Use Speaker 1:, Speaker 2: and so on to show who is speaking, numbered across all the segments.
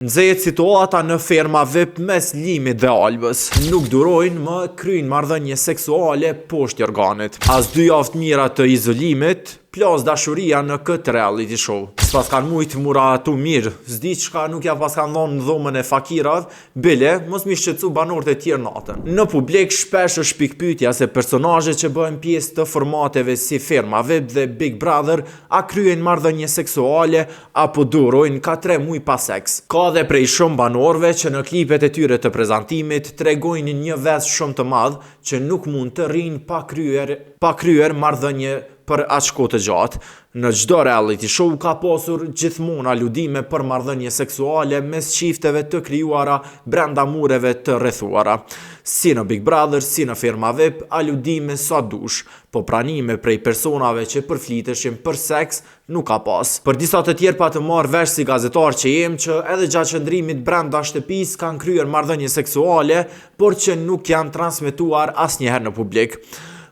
Speaker 1: Nxehet situata në ferma VIP mes Limit dhe Albës. Nuk durojnë më kryjnë marrëdhënie seksuale poshtë organit. As 2 javë të mira të izolimit, plas dashuria në këtë reality show. S'pas kanë mujtë mura tu mirë, s'di çka nuk ja pas kanë dhonë në dhomën e fakirave, bile mos mi shqetësu banorët e tjerë natën. Në publik shpesh është pikpyetja se personazhet që bëhen pjesë të formateve si Ferma VIP dhe Big Brother a kryejnë marrëdhënie seksuale apo durojnë ka 3 muaj pas seks. Ka dhe prej shumë banorëve që në klipet e tyre të prezantimit tregojnë një vezë shumë të madh që nuk mund të rrinë pa kryer marrëdhënie për aq kohë të gjatë. Në çdo reality show ka pasur gjithmonë aludime për marrëdhënie seksuale mes çifteve të krijuara brenda mureve të rrethuara. Si në Big Brother, si në Ferma VIP, aludime sa dush, po pranime prej personave që përfliteshin për seks nuk ka pas. Për disa të tjerë pa të marrë vesh si gazetar që jem që edhe gjatë qëndrimit brenda shtëpisë kanë kryer marrëdhënie seksuale, por që nuk janë transmetuar asnjëherë në publik.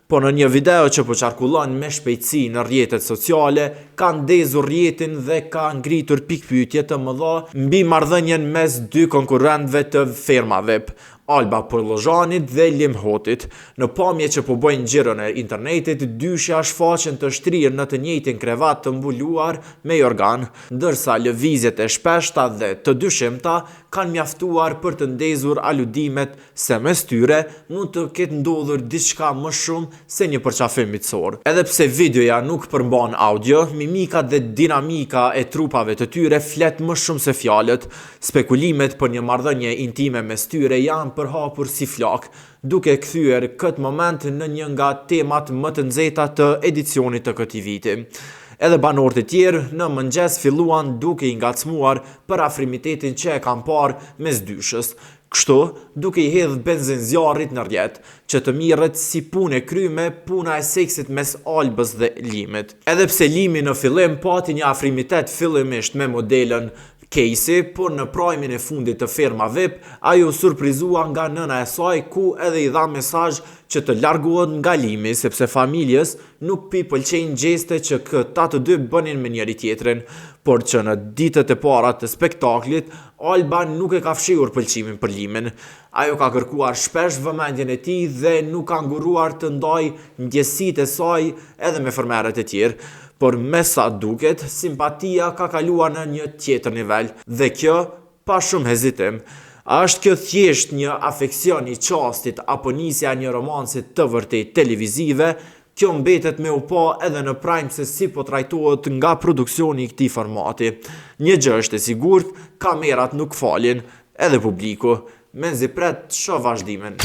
Speaker 1: Po në një video që po qarkullon me shpejtësi në rrjetet sociale, ka ndezur rrjetin dhe ka ngritur pikpyetje të mëdha mbi marrëdhënien mes 2 konkurrentëve të Ferma VIP, Alba Porllozhanit dhe Limhotit. Në pamje që po bëjnë xhiron e internetit, dyshja shfaqen të shtrirë në të njëjtin krevat të mbuluar me organ, ndërsa lëvizjet e shpeshta dhe të dyshimta kanë mjaftuar për të ndezur aludimet se mes tyre mund të ketë ndodhur diçka më shumë se një përqafim miqësor. Edhe pse videoja nuk përmban audio, mimika dhe dinamika e trupave të tyre flet më shumë se fjalët. Spekulimet për një marrëdhënie intime mes tyre janë përhapur si flak, duke kthyer këtë moment në një nga temat më të nxehta të edicionit të këtij viti. Edhe banorët e tjerë në mëngjes filluan duke i ngacmuar për afrimitetin që e kanë parë mes dyshës. Kështu, duke i hedhë benzin zjarrit në rrjet, që të mirret si punë e kryme puna e seksit mes Albës dhe Limit. Edhe pse Limi në fillim pati një afrimitet fillimisht me modelën Casey, por në prajmin e fundit të Ferma VIP, ajo surprizua nga nëna e saj ku edhe i dha mesazh që të largohet nga Limi sepse familjes nuk pi pëlqejnë gjeste që këta të dy bënin me njëri tjetrin, por që në ditët e para të spektaklit, Alba nuk e ka fshihur pëlqimin për Limin. Ajo ka kërkuar shpesh vëmendjen e tij dhe nuk ka nguruar të ndajë ndjesitë e saj edhe me fermerët e tjerë. Por me sa duket, simpatia ka kaluar në një tjetër nivel, dhe kjo pa shumë hezitim. A është kjo thjesht një afeksion i çastit apo nisja e një romanci të vërtet televizive? Kjo mbetet me u pa edhe në Prime se si po trajtohet nga produksioni i këtij formati. Një gjë është e sigurt, kamerat nuk falin, edhe publiku. Menzi pret shoh vazhdimin.